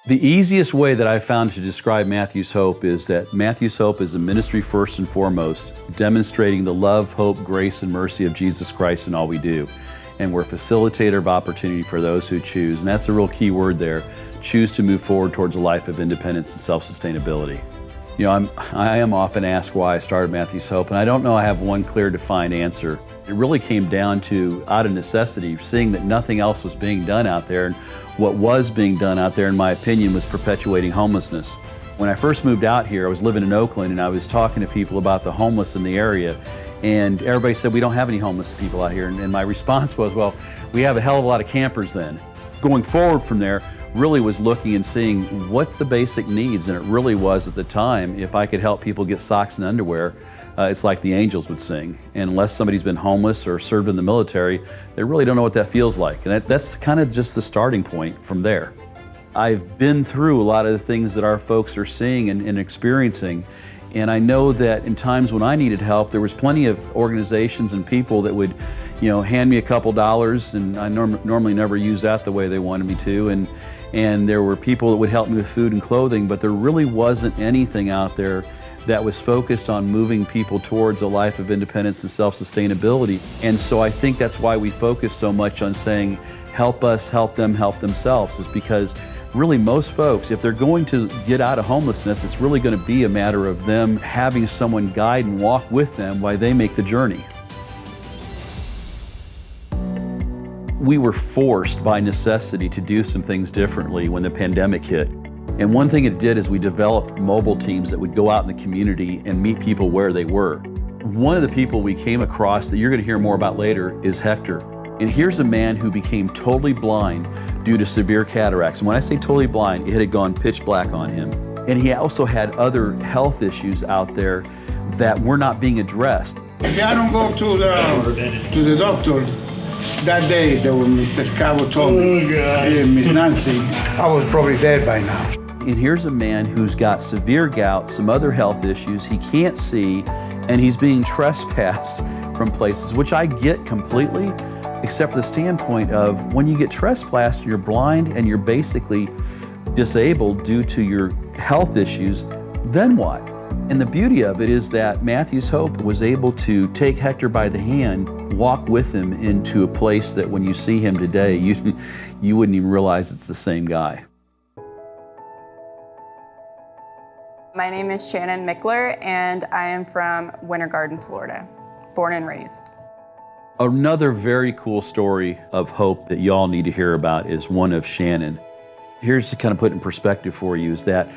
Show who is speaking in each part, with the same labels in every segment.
Speaker 1: The easiest way that I've found to describe Matthew's Hope is that Matthew's Hope is a ministry first and foremost, demonstrating the love, hope, grace, and mercy of Jesus Christ in all we do. And we're a facilitator of opportunity for those who choose, and that's a real key word there, choose to move forward towards a life of independence and self-sustainability. You know, I am often asked why I started Matthew's Hope, and I don't know I have one clear defined answer. It really came down to, out of necessity, seeing that nothing else was being done out there, and what was being done out there, in my opinion, was perpetuating homelessness. When I first moved out here, I was living in Oakland, and I was talking to people about the homeless in the area, and everybody said, we don't have any homeless people out here, and my response was, well, we have a hell of a lot of campers then. Going forward from there, really was looking and seeing what's the basic needs, and it really was at the time, if I could help people get socks and underwear, it's like the angels would sing. And unless somebody's been homeless or served in the military, they really don't know what that feels like. And that's kind of just the starting point from there. I've been through a lot of the things that our folks are seeing and experiencing, and I know that in times when I needed help, there was plenty of organizations and people that would, you know, hand me a couple dollars, and I normally never use that the way they wanted me to, and there were people that would help me with food and clothing, but there really wasn't anything out there that was focused on moving people towards a life of independence and self-sustainability. And so I think that's why we focus so much on saying, help us, help them, help themselves, is because really most folks, if they're going to get out of homelessness, it's really going to be a matter of them having someone guide and walk with them while they make the journey. We were forced by necessity to do some things differently when the pandemic hit. And one thing it did is we developed mobile teams that would go out in the community and meet people where they were. One of the people we came across that you're going to hear more about later is Hector. And here's a man who became totally blind due to severe cataracts. And when I say totally blind, it had gone pitch black on him. And he also had other health issues out there that were not being addressed.
Speaker 2: If I don't go to the doctor, that day that when Mr. Cabo told me, Miss Nancy, I was probably dead by now.
Speaker 1: And here's a man who's got severe gout, some other health issues, he can't see, and he's being trespassed from places, which I get completely, except for the standpoint of when you get trespassed, you're blind and you're basically disabled due to your health issues, then what? And the beauty of it is that Matthew's Hope was able to take Hector by the hand, walk with him into a place that when you see him today, you wouldn't even realize it's the same guy.
Speaker 3: My name is Shannon Mickler, and I am from Winter Garden, Florida, born and raised.
Speaker 1: Another very cool story of hope that y'all need to hear about is one of Shannon. Here's to kind of put in perspective for you is that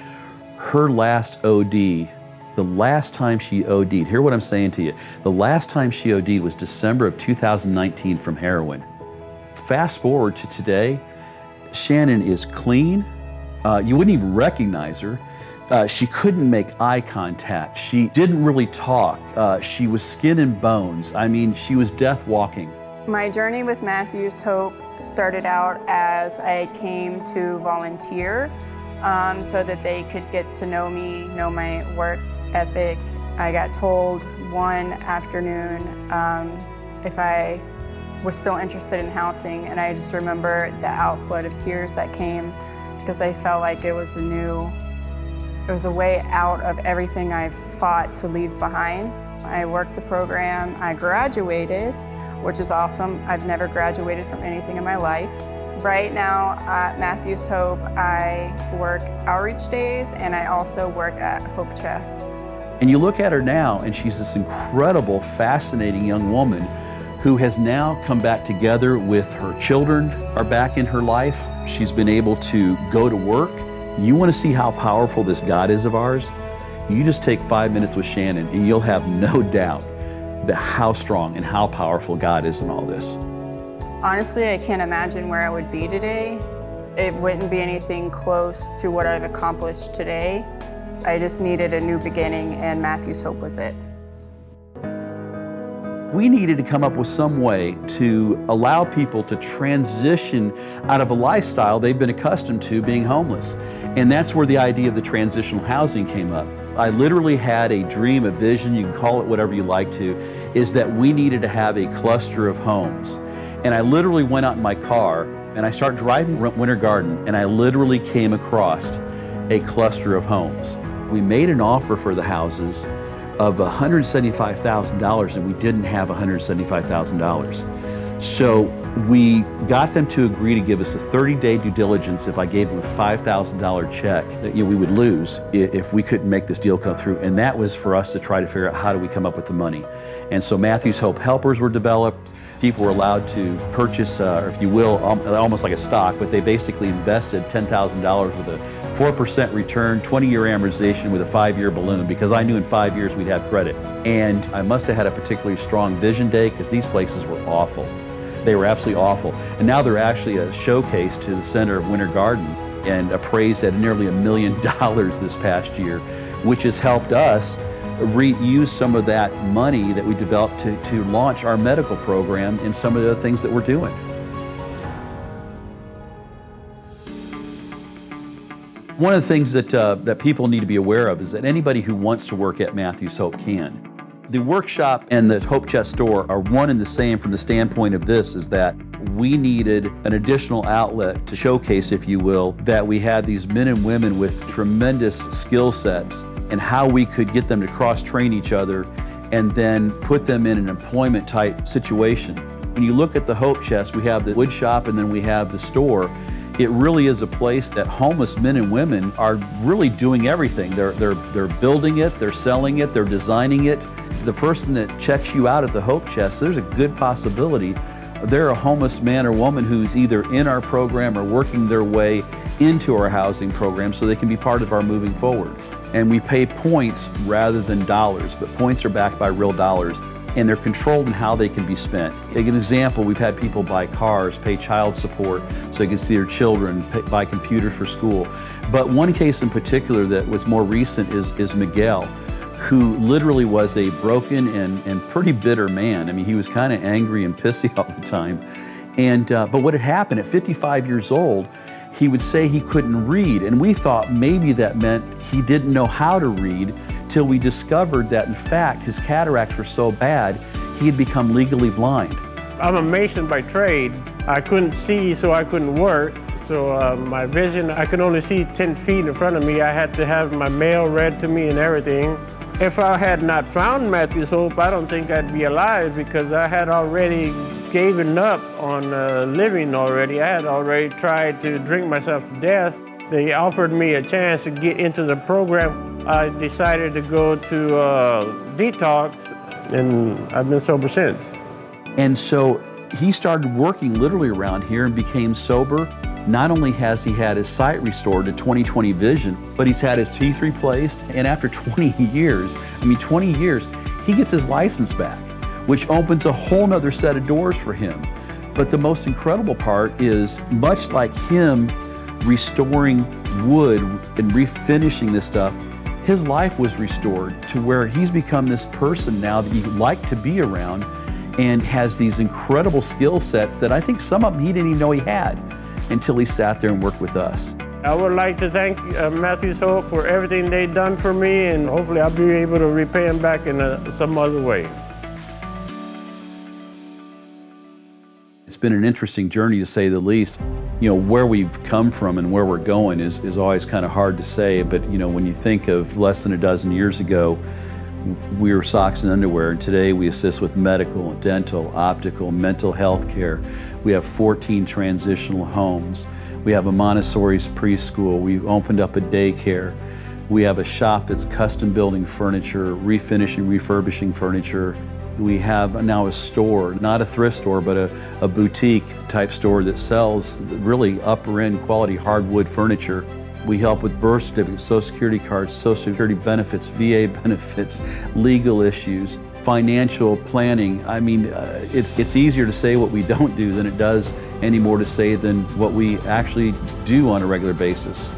Speaker 1: her last OD, the last time she OD'd, hear what I'm saying to you, the last time she OD'd was December of 2019 from heroin. Fast forward to today, Shannon is clean. You wouldn't even recognize her. She couldn't make eye contact. She didn't really talk. She was skin and bones. I mean, she was death walking.
Speaker 3: My journey with Matthew's Hope started out as I came to volunteer so that they could get to know me, know my work ethic. I got told one afternoon if I was still interested in housing, and I just remember the outflow of tears that came because I felt like it was a way out of everything I fought to leave behind. I worked the program, I graduated, which is awesome. I've never graduated from anything in my life. Right now at Matthew's Hope, I work outreach days and I also work at Hope Chest.
Speaker 1: And you look at her now and she's this incredible, fascinating young woman who has now come back together with her children are back in her life. She's been able to go to work. You want to see how powerful this God is of ours? You just take 5 minutes with Shannon and you'll have no doubt that how strong and how powerful God is in all this.
Speaker 3: Honestly, I can't imagine where I would be today. It wouldn't be anything close to what I've accomplished today. I just needed a new beginning, and Matthew's Hope was it.
Speaker 1: We needed to come up with some way to allow people to transition out of a lifestyle they've been accustomed to being homeless. And that's where the idea of the transitional housing came up. I literally had a dream, a vision, you can call it whatever you like to, is that we needed to have a cluster of homes. And I literally went out in my car and I started driving Winter Garden, and I literally came across a cluster of homes. We made an offer for the houses of $175,000, and we didn't have $175,000. So we got them to agree to give us a 30-day due diligence if I gave them a $5,000 check that we would lose if we couldn't make this deal come through. And that was for us to try to figure out how do we come up with the money. And so Matthews Hope helpers were developed. People were allowed to purchase, or if you will, almost like a stock, but they basically invested $10,000 with a 4% return, 20-year amortization with a 5-year balloon, because I knew in 5 years we'd have credit. And I must have had a particularly strong vision day, because these places were awful. They were absolutely awful. And now they're actually a showcase to the center of Winter Garden and appraised at nearly $1 million this past year, which has helped us reuse some of that money that we developed to launch our medical program and some of the other things that we're doing. One of the things that people need to be aware of is that anybody who wants to work at Matthews Hope can. The workshop and the Hope Chest store are one and the same from the standpoint of this, is that we needed an additional outlet to showcase, if you will, that we had these men and women with tremendous skill sets and how we could get them to cross-train each other and then put them in an employment type situation. When you look at the Hope Chest, we have the wood shop and then we have the store. It really is a place that homeless men and women are really doing everything. They're building it, they're selling it, they're designing it. The person that checks you out at the Hope Chest, there's a good possibility they're a homeless man or woman who's either in our program or working their way into our housing program so they can be part of our moving forward. And we pay points rather than dollars, but points are backed by real dollars, and they're controlled in how they can be spent. Like an example, we've had people buy cars, pay child support so they can see their children, buy computers for school. But one case in particular that was more recent is Miguel, who literally was a broken and pretty bitter man. I mean, he was kind of angry and pissy all the time. But what had happened at 55 years old, he would say he couldn't read, and we thought maybe that meant he didn't know how to read, till we discovered that in fact his cataracts were so bad he had become legally blind.
Speaker 4: I'm a mason by trade. I couldn't see, so I couldn't work. So my vision, I could only see 10 feet in front of me. I had to have my mail read to me and everything. If I had not found Matthews Hope, I don't think I'd be alive, because I had already given up on living already. I had already tried to drink myself to death. They offered me a chance to get into the program. I decided to go to detox, and I've been sober since.
Speaker 1: And so he started working literally around here and became sober. Not only has he had his sight restored to 20/20 vision, but he's had his teeth replaced. And after 20 years, he gets his license back, which opens a whole nother set of doors for him. But the most incredible part is, much like him restoring wood and refinishing this stuff, his life was restored to where he's become this person now that you like to be around and has these incredible skill sets that I think some of them he didn't even know he had until he sat there and worked with us.
Speaker 4: I would like to thank Matthews Hope for everything they've done for me, and hopefully I'll be able to repay them back in some other way.
Speaker 1: It's been an interesting journey, to say the least. You know, where we've come from and where we're going is always kind of hard to say, but you know, when you think of less than a dozen years ago, we were socks and underwear, and today we assist with medical, dental, optical, mental health care. We have 14 transitional homes. We have a Montessori preschool. We've opened up a daycare. We have a shop that's custom building furniture, refinishing, refurbishing furniture. We have now a store, not a thrift store, but a boutique type store that sells really upper end quality hardwood furniture. We help with birth certificates, Social Security cards, Social Security benefits, VA benefits, legal issues, financial planning. I mean, it's easier to say what we don't do than it does anymore to say than what we actually do on a regular basis.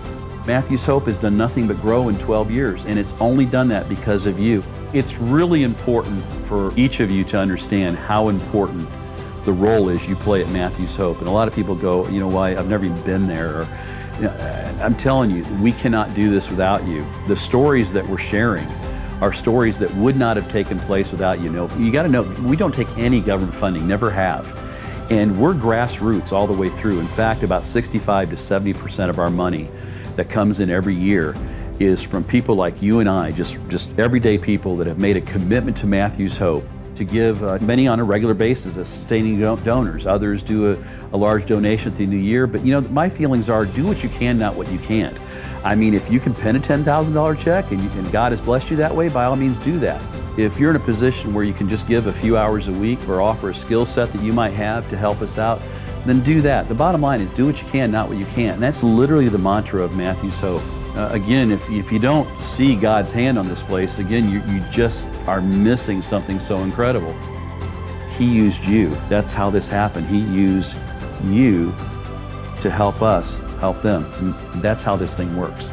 Speaker 1: Matthews Hope has done nothing but grow in 12 years, and it's only done that because of you. It's really important for each of you to understand how important the role is you play at Matthews Hope. And a lot of people go, you know, why, I've never even been there. Or, you know, I'm telling you, we cannot do this without you. The stories that we're sharing are stories that would not have taken place without you. You got to know, we don't take any government funding, never have. And we're grassroots all the way through. In fact, about 65 to 70% of our money that comes in every year is from people like you and I, just everyday people that have made a commitment to Matthew's Hope to give, many on a regular basis as sustaining donors. Others do a large donation at the end of the year. But you know, my feelings are do what you can, not what you can't. I mean, if you can pen a $10,000 check and God has blessed you that way, by all means do that. If you're in a position where you can just give a few hours a week or offer a skill set that you might have to help us out, then do that. The bottom line is do what you can, not what you can't. And that's literally the mantra of Matthew's Hope. Again, if you don't see God's hand on this place, again, you just are missing something so incredible. He used you. That's how this happened. He used you to help us help them. And that's how this thing works.